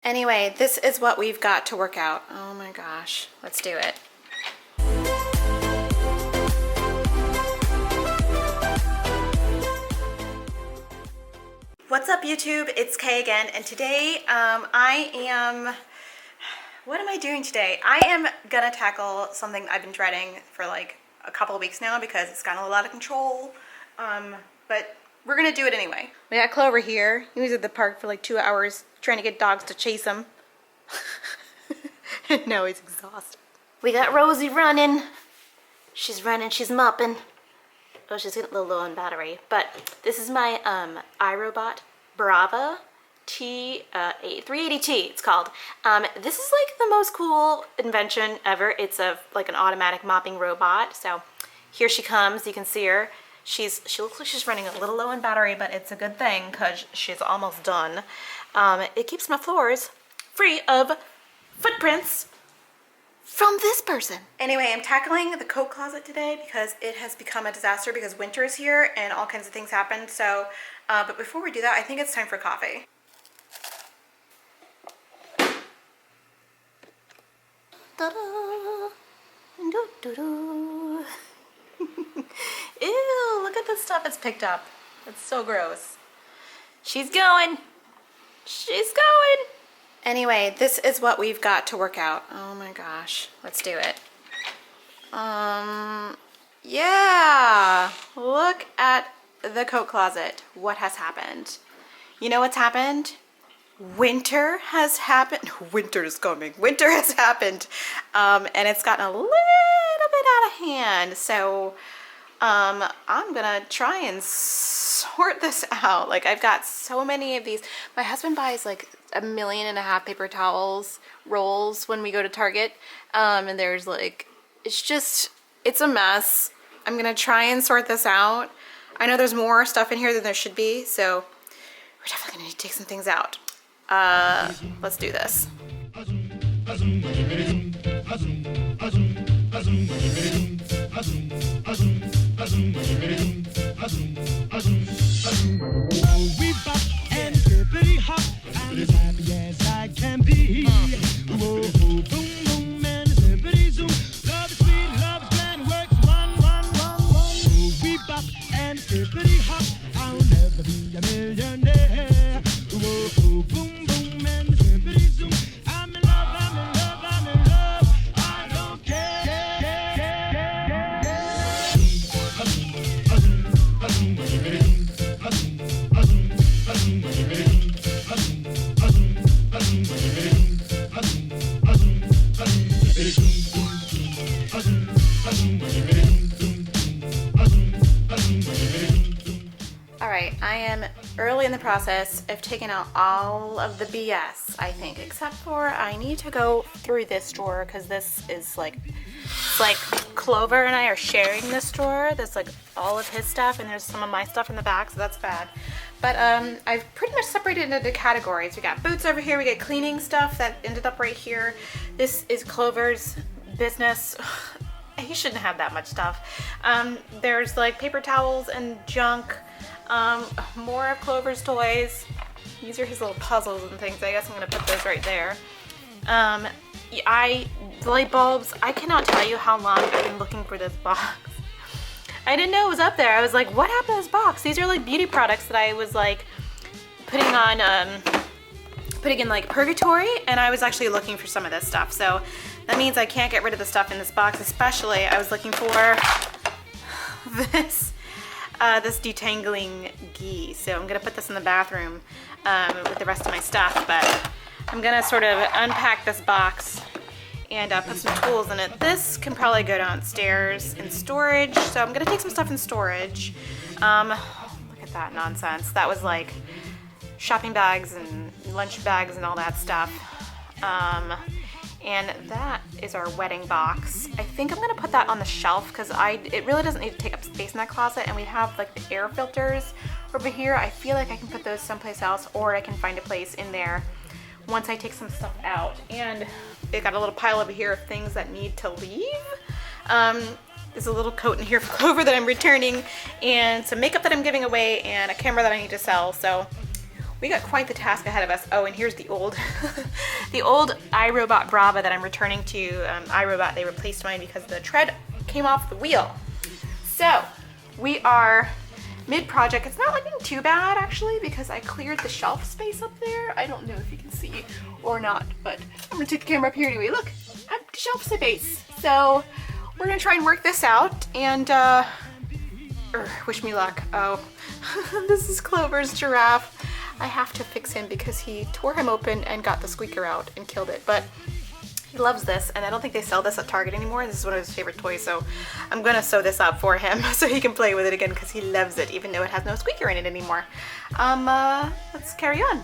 Anyway, this is what we've got to work out. Oh my gosh, let's do it. What's up YouTube? It's Kay again, and today what am I doing today? I am gonna tackle something I've been dreading for like a couple of weeks now because it's gotten a lot of control, but we're gonna do it anyway. We got Clover here. He was at the park for like 2 hours trying to get dogs to chase him. And now he's exhausted. We got Rosie running. She's running, she's mopping. Oh, she's getting a little low on battery. But this is my iRobot Brava T380T, it's called. This is like the most cool invention ever. It's like an automatic mopping robot. So here she comes, you can see her. She looks like she's running a little low on battery, but it's a good thing because she's almost done. It keeps my floors free of footprints from this person. Anyway, I'm tackling the coat closet today because it has become a disaster because winter is here and all kinds of things happen. So, but before we do that, I think it's time for coffee. Ta-da! Doo-doo-doo. Ew, look at the stuff it's picked up. It's so gross. She's going. She's going. Anyway, this is what we've got to work out. Oh my gosh, let's do it. Yeah, look at the coat closet. What has happened? You know what's happened? Winter has happened. Winter is coming. Winter has happened. And it's gotten a little bit out of hand. So I'm gonna try and sort this out. Like, I've got so many of these. My husband buys like 1.5 million paper towels rolls when we go to Target, and there's like, it's a mess. I'm gonna try and sort this out. I know there's more stuff in here than there should be, so we're definitely gonna need to take some things out. Let's do this. We bop and hippity hop, I'm as happy as I can be. Whoa, boom, boom, and hippity zoom. Love is sweet, love is grand, works one. We bop and hippity hop, I'll never be a millionaire. Whoa, boom, boom, and hippity zoom. I'm in love, I don't care. Alright, I am early in the process of taking out all of the BS, I think, except for I need to go through this drawer because this is like, it's like Clover and I are sharing this drawer. There's like all of his stuff and there's some of my stuff in the back, so that's bad. But I've pretty much separated it into categories. We got boots over here, we got cleaning stuff that ended up right here. This is Clover's business. He shouldn't have that much stuff. There's like paper towels and junk. More of Clover's toys. These are his little puzzles and things. I guess I'm gonna put those right there. Light bulbs. I cannot tell you how long I've been looking for this box. I didn't know it was up there. I was like, what happened to this box? These are like beauty products that I was like putting in like purgatory, and I was actually looking for some of this stuff. So that means I can't get rid of the stuff in this box, especially I was looking for this detangling ghee. So I'm gonna put this in the bathroom with the rest of my stuff, but I'm gonna sort of unpack this box and put some tools in it. This can probably go downstairs in storage, so I'm gonna take some stuff in storage. Look at that nonsense. That was like shopping bags and lunch bags and all that stuff. And that is our wedding box. I think I'm gonna put that on the shelf because it really doesn't need to take up space in that closet, and we have like the air filters over here. I feel like I can put those someplace else, or I can find a place in there once I take some stuff out. And it got a little pile over here of things that need to leave. There's a little coat in here for Clover that I'm returning, and some makeup that I'm giving away, and a camera that I need to sell. So we got quite the task ahead of us. Oh, and here's the old, the old iRobot Brava that I'm returning to iRobot. They replaced mine because the tread came off the wheel. So we are mid-project. It's not looking too bad actually because I cleared the shelf space up there. I don't know if you can see or not, but I'm gonna take the camera up here anyway. Look, empty shelf space. So we're gonna try and work this out and wish me luck. Oh, this is Clover's giraffe. I have to fix him because he tore him open and got the squeaker out and killed it, but he loves this, and I don't think they sell this at Target anymore, and this is one of his favorite toys, so I'm gonna sew this up for him so he can play with it again because he loves it, even though it has no squeaker in it anymore. Let's carry on.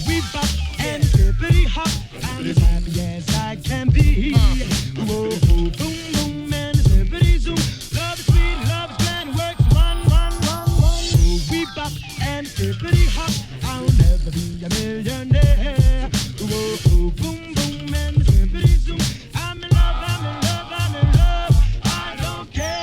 We bop and hippity hop. I'm as happy as I can be. Whoa, boom, boom, and hippity zoom. Love is sweet, love is grand, works one. We bop and hippity hop. I'll never be a millionaire. Whoa, boom, boom, and hippity zoom. I'm in love, I'm in love, I'm in love. I don't care.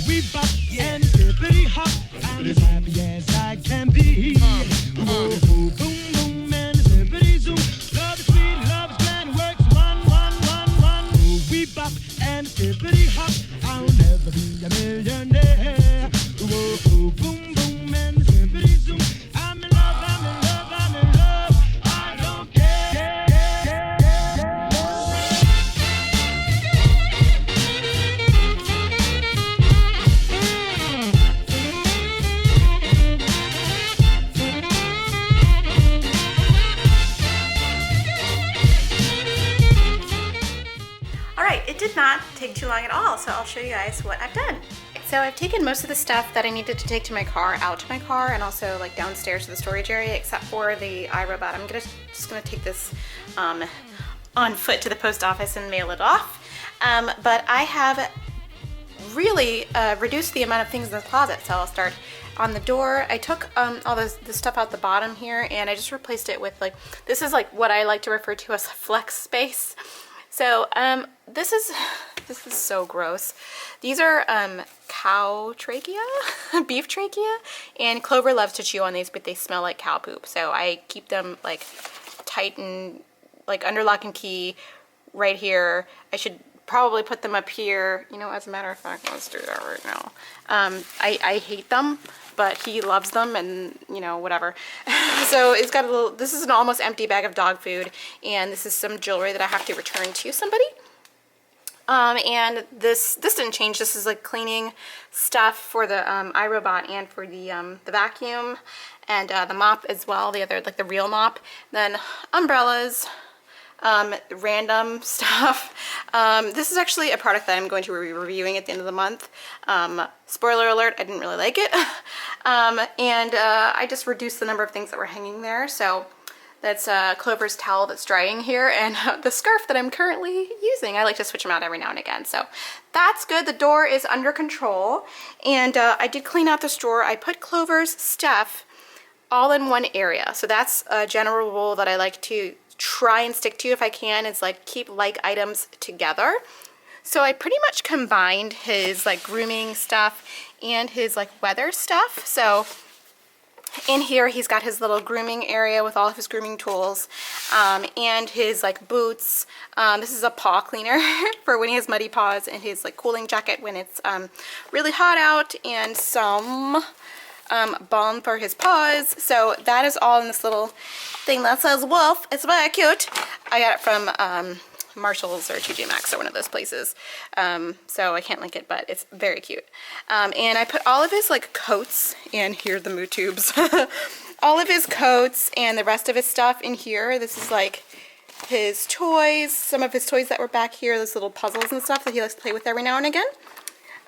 We bop and hippity hop. I'm as happy as I can be. Whoa, boom, boom, and hippity zoom. Love is sweet, love is grand, works one. We bop and hippity hop. I'll never be a millionaire. Whoa, boom, boom, and hippity zoom. I'm in love, I'm in love, I'm in love. I don't care. All right, it did not take too long at all, so I'll show you guys what I've done. So I've taken most of the stuff that I needed to take to my car out to my car and also like downstairs to the storage area except for the iRobot. I'm just gonna take this on foot to the post office and mail it off. But I have really reduced the amount of things in the closet, so I'll start on the door. I took all the stuff out the bottom here and I just replaced it with like, this is like what I like to refer to as flex space. So this is so gross. These are cow trachea, beef trachea, and Clover loves to chew on these, but they smell like cow poop. So I keep them like tight and like under lock and key right here. I should probably put them up here. You know, as a matter of fact, let's do that right now. I hate them, but he loves them and, you know, whatever. So it's got a little, this is an almost empty bag of dog food, and this is some jewelry that I have to return to somebody. And this didn't change. This is like cleaning stuff for the iRobot and for the vacuum and the mop as well, the other, like the real mop. Then umbrellas, random stuff. This is actually a product that I'm going to be reviewing at the end of the month. Spoiler alert, I didn't really like it. And I just reduced the number of things that were hanging there. So that's Clover's towel that's drying here and the scarf that I'm currently using. I like to switch them out every now and again. So that's good. The door is under control. And I did clean out this drawer. I put Clover's stuff all in one area. So that's a general rule that I like to try and stick to if I can, is like keep like items together. So I pretty much combined his like grooming stuff and his like weather stuff. So in here he's got his little grooming area with all of his grooming tools, and his like boots. This is a paw cleaner for when he has muddy paws, and his like cooling jacket when it's really hot out, and some balm for his paws. So that is all in this little thing that says wolf. It's very cute. I got it from Marshalls or TJ Maxx or one of those places. So I can't link it, but it's very cute. And I put all of his like coats, and here are the moo tubes. All of his coats and the rest of his stuff in here. This is like his toys, some of his toys that were back here, those little puzzles and stuff that he likes to play with every now and again.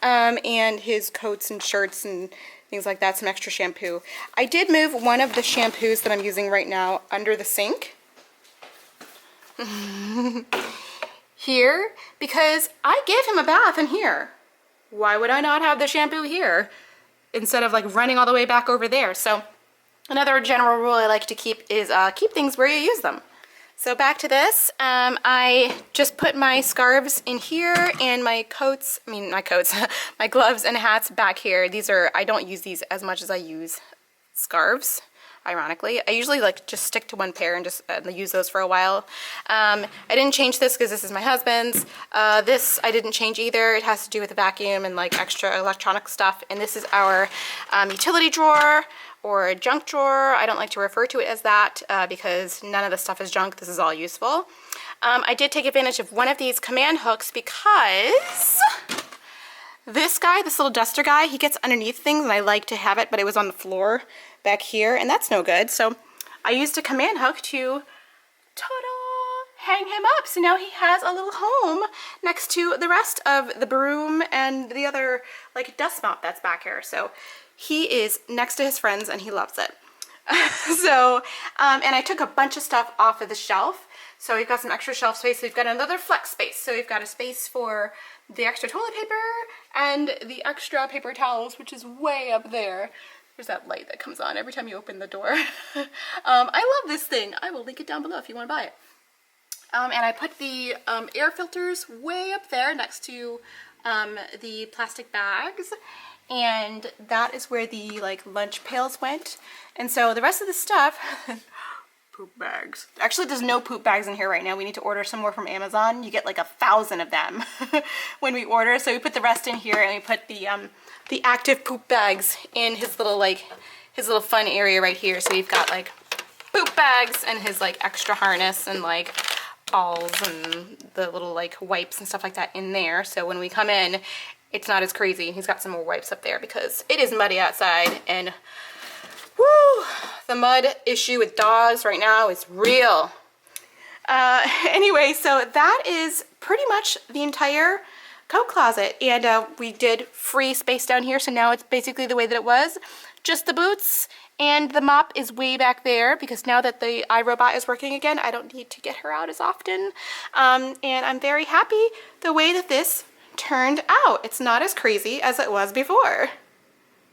And his coats and shirts and things like that, some extra shampoo. I did move one of the shampoos that I'm using right now under the sink. Here, because I gave him a bath in here. Why would I not have the shampoo here instead of like running all the way back over there? So another general rule I like to keep is keep things where you use them. So back to this, I just put my scarves in here and my coats, my gloves and hats back here. These are, I don't use these as much as I use scarves, ironically. I usually like just stick to one pair and just use those for a while. I didn't change this because this is my husband's. This I didn't change either. It has to do with the vacuum and like extra electronic stuff. And this is our utility drawer, or junk drawer. I don't like to refer to it as that because none of the stuff is junk. This is all useful. I did take advantage of one of these command hooks because this guy, this little duster guy, he gets underneath things and I like to have it, but it was on the floor back here and that's no good. So I used a command hook to, ta-da, hang him up. So now he has a little home next to the rest of the broom and the other like dust mop that's back here. So he is next to his friends and he loves it. So, and I took a bunch of stuff off of the shelf. So we've got some extra shelf space. We've got another flex space. So we've got a space for the extra toilet paper and the extra paper towels, which is way up there. There's that light that comes on every time you open the door. I love this thing. I will link it down below if you want to buy it. And I put the air filters way up there next to the plastic bags. And that is where the like lunch pails went. And so the rest of the stuff, poop bags. Actually, there's no poop bags in here right now. We need to order some more from Amazon. You get like 1,000 of them when we order. So we put the rest in here and we put the active poop bags in his little fun area right here. So we've got like poop bags and his like extra harness and like balls and the little like wipes and stuff like that in there. So when we come in, it's not as crazy. He's got some more wipes up there because it is muddy outside and woo, the mud issue with dogs right now is real. Anyway, so that is pretty much the entire coat closet. And we did free space down here. So now it's basically the way that it was. Just the boots and the mop is way back there because now that the iRobot is working again, I don't need to get her out as often. And I'm very happy the way that this turned out. It's not as crazy as it was before.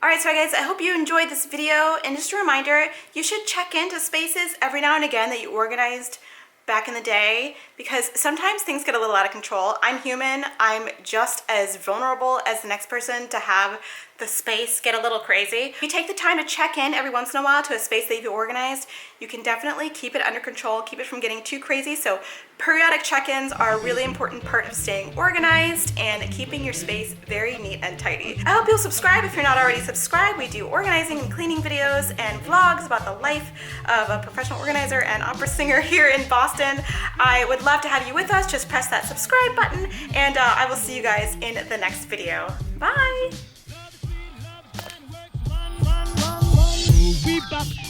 Alright, so guys, I hope you enjoyed this video, and just a reminder, you should check into spaces every now and again that you organized back in the day, because sometimes things get a little out of control. I'm human. I'm just as vulnerable as the next person to have the space get a little crazy. If you take the time to check in every once in a while to a space that you've organized, you can definitely keep it under control, keep it from getting too crazy. So periodic check-ins are a really important part of staying organized and keeping your space very neat and tidy. I hope you'll subscribe if you're not already subscribed. We do organizing and cleaning videos and vlogs about the life of a professional organizer and opera singer here in Boston. I would love to have you with us. Just press that subscribe button, and I will see you guys in the next video. Bye!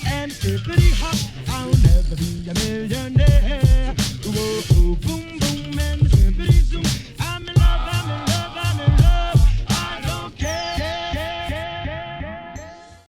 And hippity hop, I'll never be a millionaire. Whoa, boom, boom, and